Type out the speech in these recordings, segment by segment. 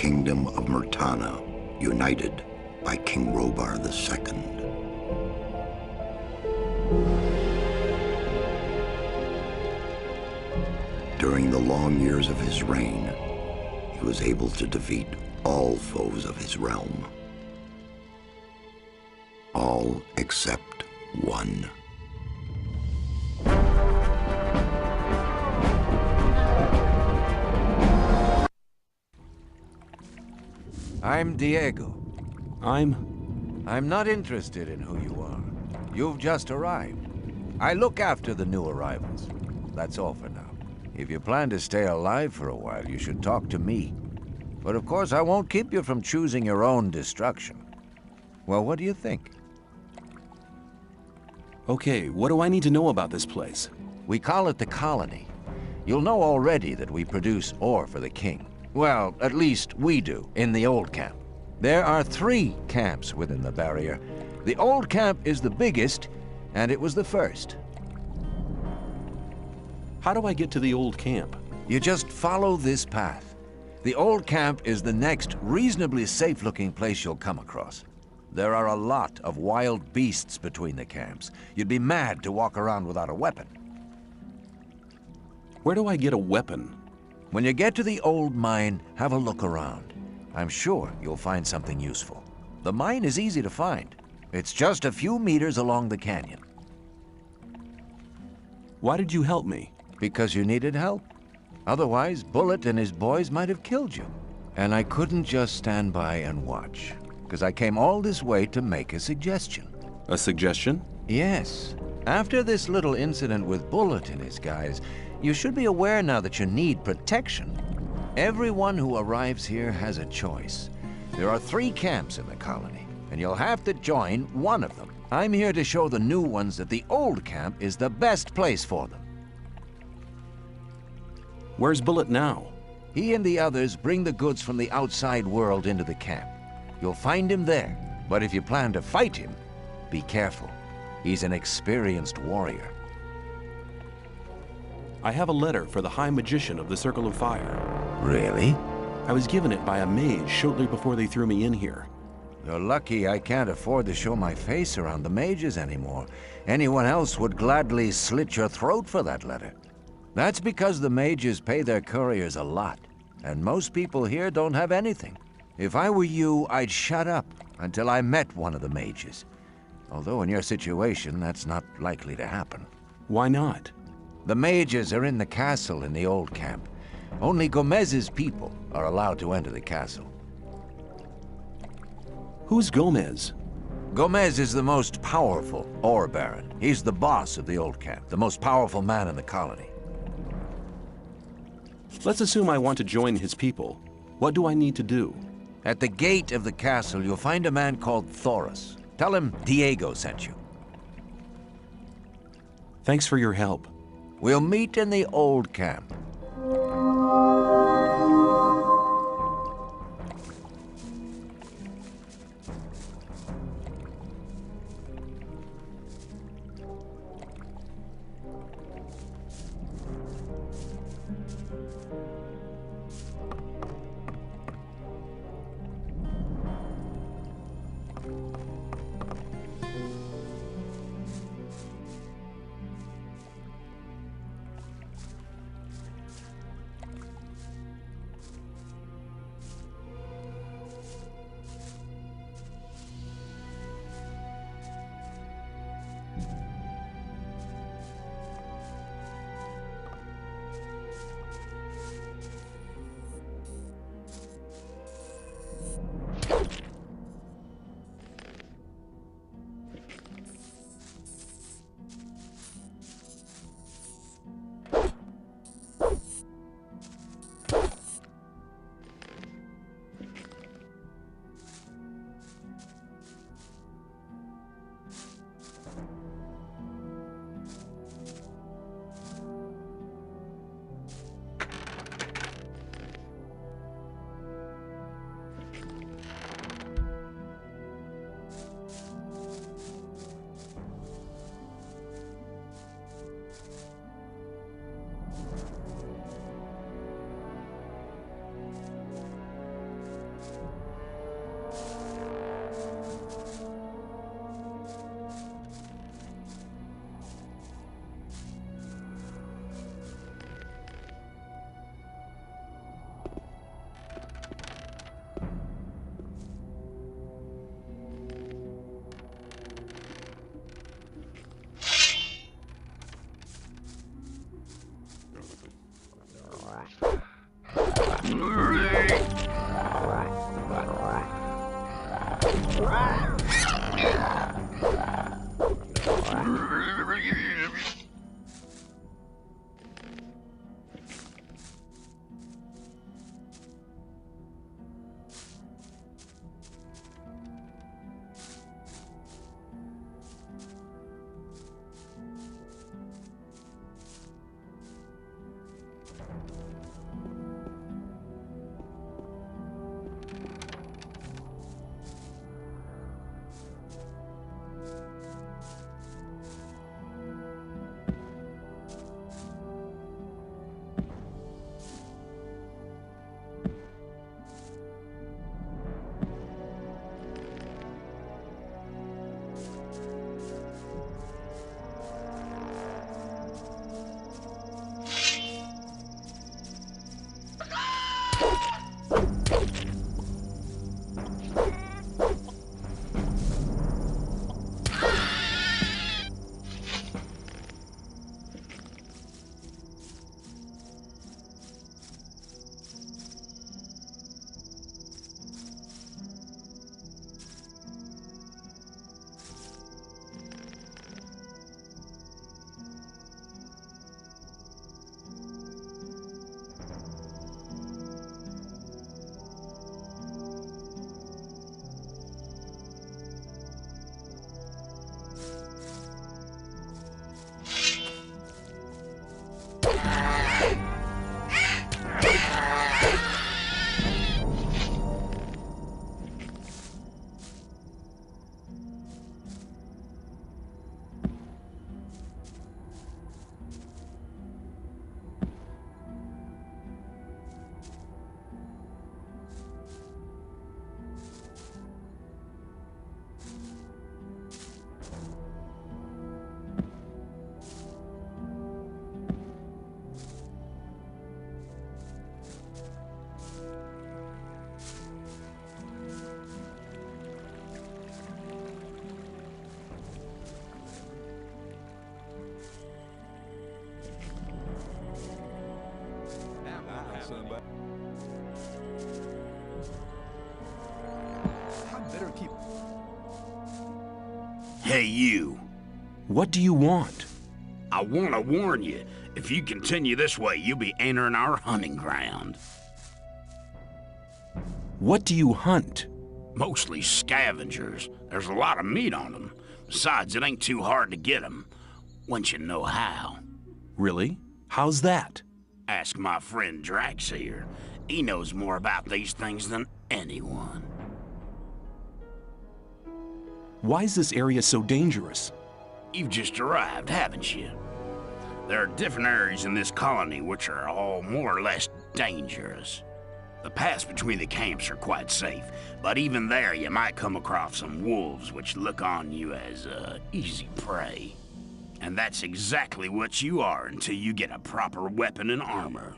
kingdom of Murtana, united by King Robar II. During the long years of his reign, he was able to defeat all foes of his realm. All except one. I'm Diego. I'm not interested in who you are. You've just arrived. I look after the new arrivals. That's all for now. If you plan to stay alive for a while, you should talk to me. But of course, I won't keep you from choosing your own destruction. Well, what do you think? Okay, what do I need to know about this place? We call it the Colony. You'll know already that we produce ore for the king. Well, at least we do, in the old camp. There are 3 camps within the barrier. The old camp is the biggest, and it was the first. How do I get to the old camp? You just follow this path. The old camp is the next reasonably safe-looking place you'll come across. There are a lot of wild beasts between the camps. You'd be mad to walk around without a weapon. Where do I get a weapon? When you get to the old mine, have a look around. I'm sure you'll find something useful. The mine is easy to find. It's just a few meters along the canyon. Why did you help me? Because you needed help. Otherwise, Bullet and his boys might have killed you. And I couldn't just stand by and watch, because I came all this way to make a suggestion. A suggestion? Yes. After this little incident with Bullet and his guys, you should be aware now that you need protection. Everyone who arrives here has a choice. There are 3 camps in the colony, and you'll have to join one of them. I'm here to show the new ones that the old camp is the best place for them. Where's Bullet now? He and the others bring the goods from the outside world into the camp. You'll find him there, but if you plan to fight him, be careful. He's an experienced warrior. I have a letter for the High Magician of the Circle of Fire. Really? I was given it by a mage shortly before they threw me in here. You're lucky I can't afford to show my face around the mages anymore. Anyone else would gladly slit your throat for that letter. That's because the mages pay their couriers a lot, and most people here don't have anything. If I were you, I'd shut up until I met one of the mages. Although in your situation, that's not likely to happen. Why not? The mages are in the castle in the old camp. Only Gomez's people are allowed to enter the castle. Who's Gomez? Gomez is the most powerful ore baron. He's the boss of the old camp, the most powerful man in the colony. Let's assume I want to join his people. What do I need to do? At the gate of the castle, you'll find a man called Thoris. Tell him Diego sent you. Thanks for your help. We'll meet in the old camp. Hey, you. What do you want? I want to warn you. If you continue this way, you'll be entering our hunting ground. What do you hunt? Mostly scavengers. There's a lot of meat on them. Besides, it ain't too hard to get them, once you know how. Really? How's that? Ask my friend Drax here. He knows more about these things than anyone. Why is this area so dangerous? You've just arrived, haven't you? There are different areas in this colony which are all more or less dangerous. The paths between the camps are quite safe, but even there you might come across some wolves which look on you as easy prey. And that's exactly what you are until you get a proper weapon and armor.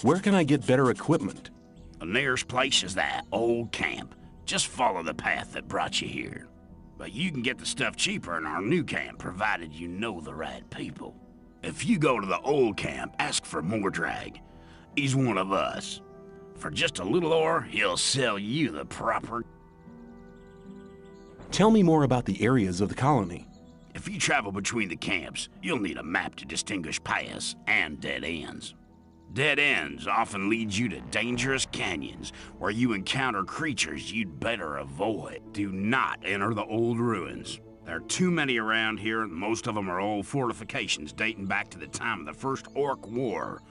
Where can I get better equipment? The nearest place is that old camp. Just follow the path that brought you here. But you can get the stuff cheaper in our new camp, provided you know the right people. If you go to the old camp, ask for Mordrag. He's one of us. For just a little ore, he'll sell you the proper... Tell me more about the areas of the colony. If you travel between the camps, you'll need a map to distinguish paths and dead ends. Dead ends often lead you to dangerous canyons where you encounter creatures you'd better avoid. Do not enter the old ruins. There are too many around here, and most of them are old fortifications dating back to the time of the First Orc War.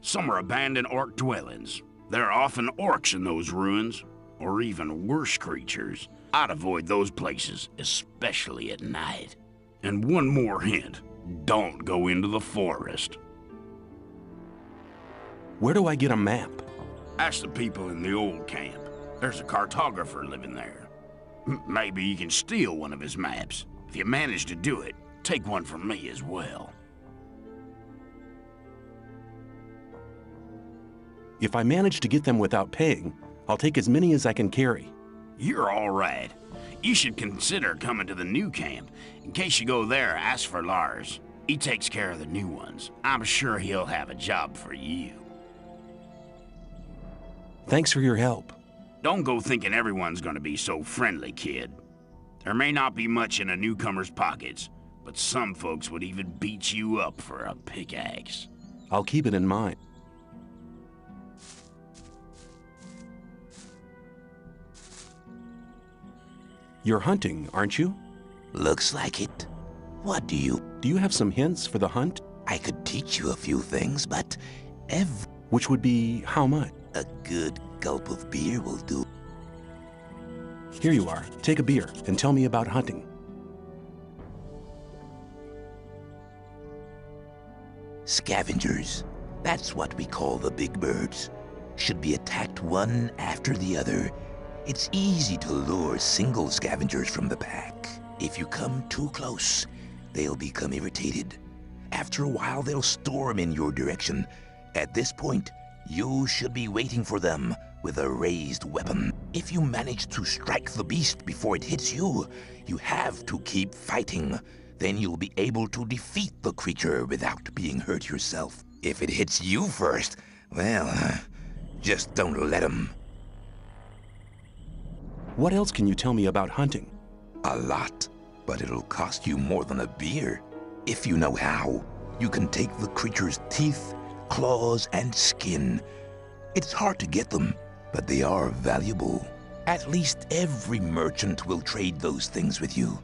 Some are abandoned orc dwellings. There are often orcs in those ruins, or even worse creatures. I'd avoid those places, especially at night. And one more hint, don't go into the forest. Where do I get a map? Ask the people in the old camp. There's a cartographer living there. Maybe you can steal one of his maps. If you manage to do it, take one from me as well. If I manage to get them without paying, I'll take as many as I can carry. You're all right. You should consider coming to the new camp. In case you go there, ask for Lars. He takes care of the new ones. I'm sure he'll have a job for you. Thanks for your help. Don't go thinking everyone's gonna be so friendly, kid. There may not be much in a newcomer's pockets, but some folks would even beat you up for a pickaxe. I'll keep it in mind. You're hunting, aren't you? Looks like it. What do you... Do you have some hints for the hunt? I could teach you a few things, but Which would be how much? a good gulp of beer will do. Here you are. Take a beer and tell me about hunting. Scavengers, that's what we call the big birds, should be attacked one after the other. It's easy to lure single scavengers from the pack. If you come too close, they'll become irritated. After a while, they'll storm in your direction. At this point, you should be waiting for them with a raised weapon. If you manage to strike the beast before it hits you, you have to keep fighting. Then you'll be able to defeat the creature without being hurt yourself. If it hits you first, well, just don't let him. What else can you tell me about hunting? A lot, but it'll cost you more than a beer. If you know how, you can take the creature's teeth, claws, and skin. It's hard to get them, but they are valuable. At least every merchant will trade those things with you.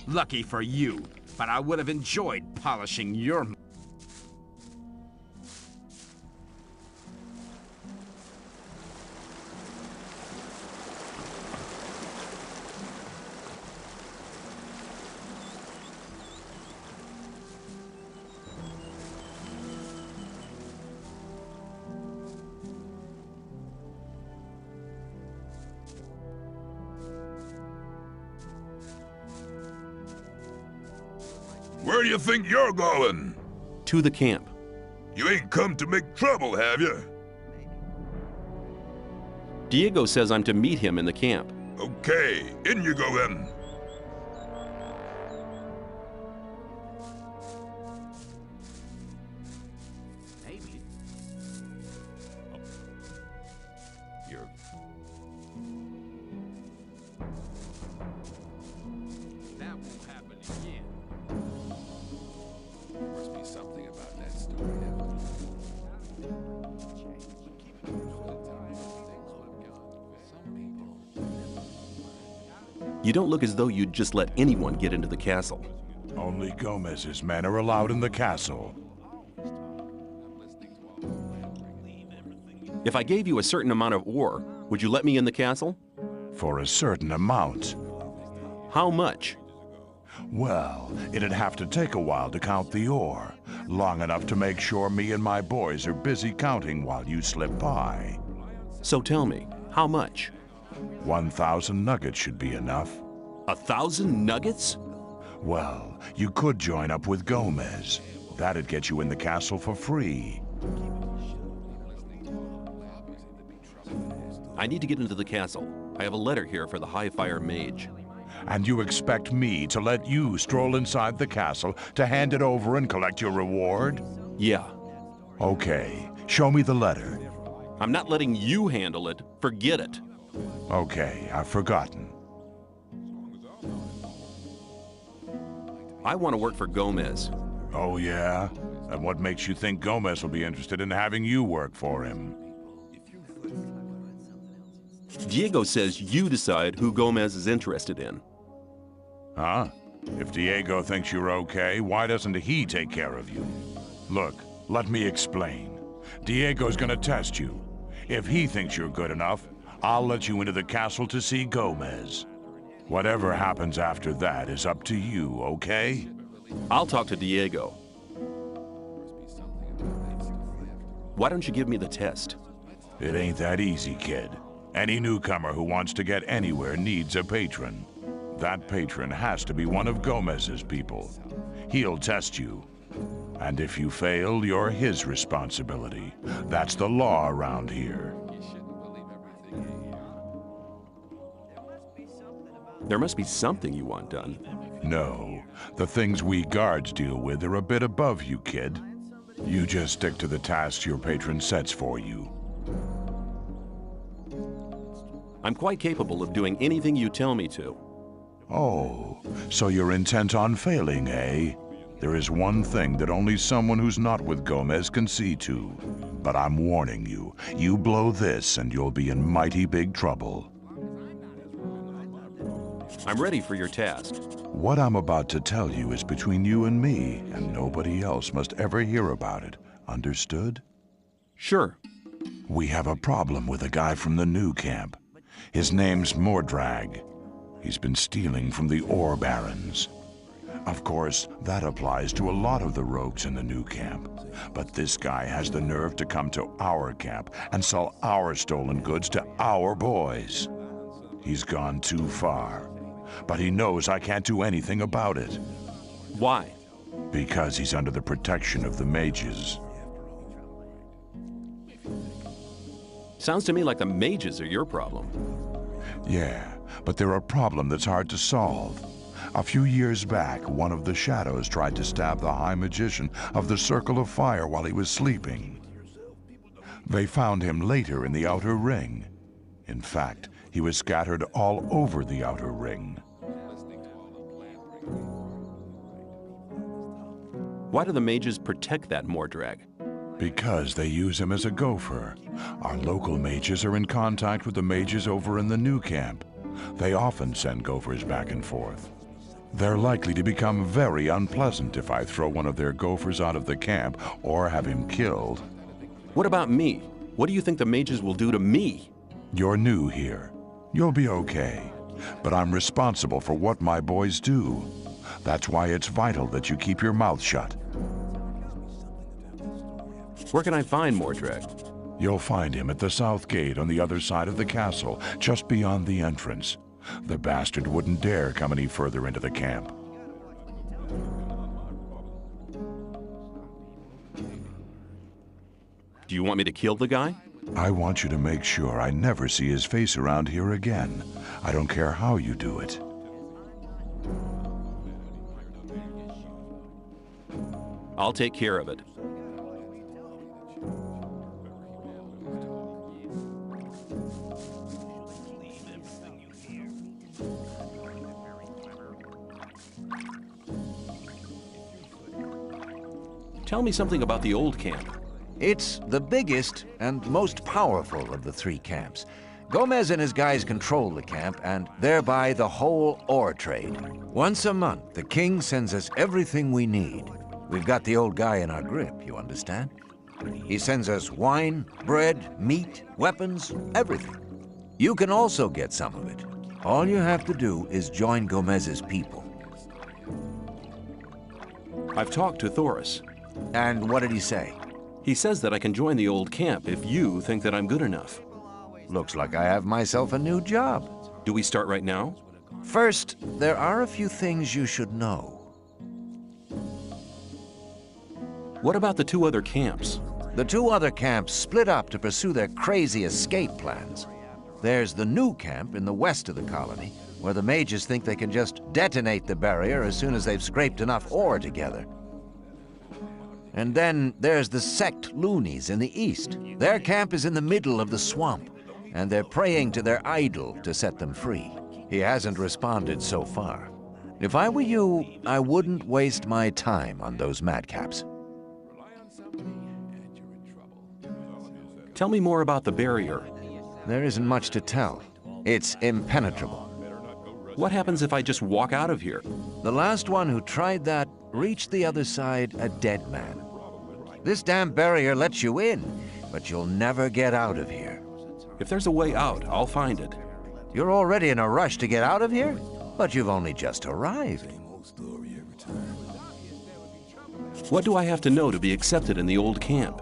Lucky for you, but I would have enjoyed polishing your... Where do you think you're going? To the camp. You ain't come to make trouble, have you? Diego says I'm to meet him in the camp. Okay, in you go then. Maybe. You're... That won't happen again. Must be something about that story. You don't look as though you'd just let anyone get into the castle. Only Gomez's men are allowed in the castle. If I gave you a certain amount of ore, would you let me in the castle? For a certain amount. How much? Well, it'd have to take a while to count the ore. Long enough to make sure me and my boys are busy counting while you slip by. So tell me, how much? 1,000 nuggets should be enough. 1,000 nuggets? Well, you could join up with Gomez. That'd get you in the castle for free. I need to get into the castle. I have a letter here for the High Fire Mage. And you expect me to let you stroll inside the castle to hand it over and collect your reward? Yeah. Okay, show me the letter. I'm not letting you handle it. Forget it. Okay, I've forgotten. I want to work for Gomez. Oh, yeah? And what makes you think Gomez will be interested in having you work for him? Diego says you decide who Gomez is interested in. Huh? If Diego thinks you're okay, why doesn't he take care of you? Look, let me explain. Diego's gonna test you. If he thinks you're good enough, I'll let you into the castle to see Gomez. Whatever happens after that is up to you, okay? I'll talk to Diego. Why don't you give me the test? It ain't that easy, kid. Any newcomer who wants to get anywhere needs a patron. That patron has to be one of Gomez's people. He'll test you. And if you fail, you're his responsibility. That's the law around here. There must be something you want done. No, the things we guards deal with are a bit above you, kid. You just stick to the tasks your patron sets for you. I'm quite capable of doing anything you tell me to. Oh, so you're intent on failing, eh? There is one thing that only someone who's not with Gomez can see to. But I'm warning you, you blow this and you'll be in mighty big trouble. I'm ready for your task. What I'm about to tell you is between you and me, and nobody else must ever hear about it. Understood? Sure. We have a problem with a guy from the new camp. His name's Mordrag. He's been stealing from the ore barons. Of course, that applies to a lot of the rogues in the new camp. But this guy has the nerve to come to our camp and sell our stolen goods to our boys. He's gone too far. But he knows I can't do anything about it. Why? Because he's under the protection of the mages. Sounds to me like the mages are your problem. Yeah, but they're a problem that's hard to solve. A few years back, one of the shadows tried to stab the High Magician of the Circle of Fire while he was sleeping. They found him later in the Outer Ring. In fact, he was scattered all over the Outer Ring. Why do the mages protect that Mordrag? Because they use him as a gopher. Our local mages are in contact with the mages over in the new camp. They often send gophers back and forth. They're likely to become very unpleasant if I throw one of their gophers out of the camp or have him killed. What about me? What do you think the mages will do to me? You're new here. You'll be okay. But I'm responsible for what my boys do. That's why it's vital that you keep your mouth shut. Where can I find Mordrag? You'll find him at the south gate on the other side of the castle, just beyond the entrance. The bastard wouldn't dare come any further into the camp. Do you want me to kill the guy? I want you to make sure I never see his face around here again. I don't care how you do it. I'll take care of it. Tell me something about the old camp. It's the biggest and most powerful of the three camps. Gomez and his guys control the camp and thereby the whole ore trade. Once a month, the king sends us everything we need. We've got the old guy in our grip, you understand? He sends us wine, bread, meat, weapons, everything. You can also get some of it. All you have to do is join Gomez's people. I've talked to Thoris. And what did he say? He says that I can join the old camp if you think that I'm good enough. Looks like I have myself a new job. Do we start right now? First, there are a few things you should know. What about the two other camps? The two other camps split up to pursue their crazy escape plans. There's the new camp in the west of the colony, where the mages think they can just detonate the barrier as soon as they've scraped enough ore together. And then there's the sect loonies in the east. Their camp is in the middle of the swamp, and they're praying to their idol to set them free. He hasn't responded so far. If I were you, I wouldn't waste my time on those madcaps. Tell me more about the barrier. There isn't much to tell. It's impenetrable. What happens if I just walk out of here? The last one who tried that reached the other side a dead man. This damn barrier lets you in, but you'll never get out of here. If there's a way out, I'll find it. You're already in a rush to get out of here? But you've only just arrived. What do I have to know to be accepted in the old camp?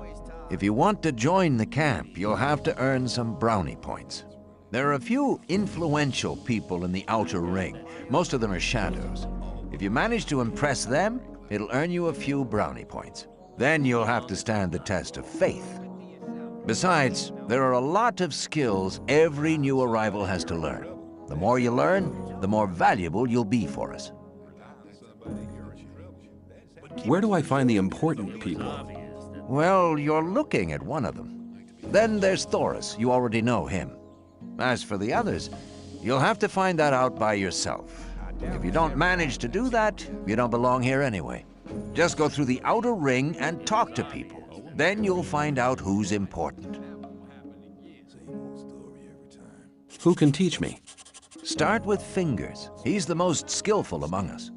If you want to join the camp, you'll have to earn some brownie points. There are a few influential people in the outer ring. Most of them are shadows. If you manage to impress them, it'll earn you a few brownie points. Then you'll have to stand the test of faith. Besides, there are a lot of skills every new arrival has to learn. The more you learn, the more valuable you'll be for us. Where do I find the important people? Well, you're looking at one of them. Then there's Thoris. You already know him. As for the others, you'll have to find that out by yourself. If you don't manage to do that, you don't belong here anyway. Just go through the outer ring and talk to people. Then you'll find out who's important. Who can teach me? Start with Fingers. He's the most skillful among us.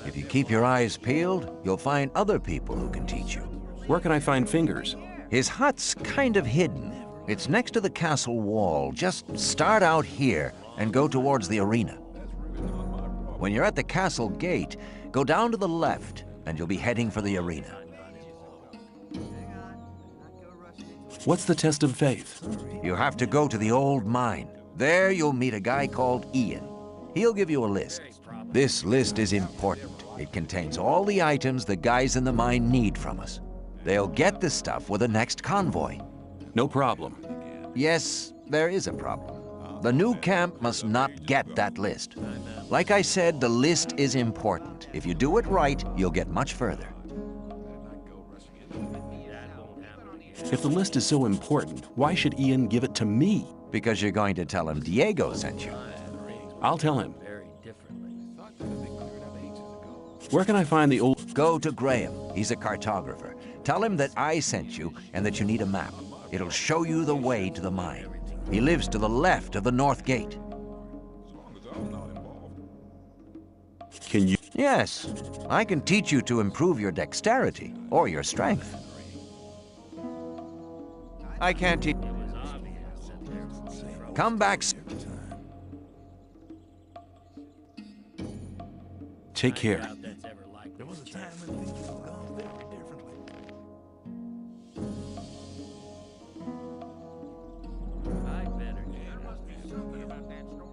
If you keep your eyes peeled, you'll find other people who can teach you. Where can I find Fingers? His hut's kind of hidden. It's next to the castle wall. Just start out here and go towards the arena. When you're at the castle gate, go down to the left and you'll be heading for the arena. What's the test of faith? You have to go to the old mine. There you'll meet a guy called Ian. He'll give you a list. This list is important. It contains all the items the guys in the mine need from us. They'll get the stuff with the next convoy. No problem. Yes, there is a problem. The new camp must not get that list. Like I said, the list is important. If you do it right, you'll get much further. If the list is so important, why should Ian give it to me? Because you're going to tell him Diego sent you. I'll tell him. Where can I find the old... Go to Graham. He's a cartographer. Tell him that I sent you and that you need a map. It'll show you the way to the mine. He lives to the left of the north gate. Can you... Yes, I can teach you to improve your dexterity or your strength. I can't teach... Come back. Take care.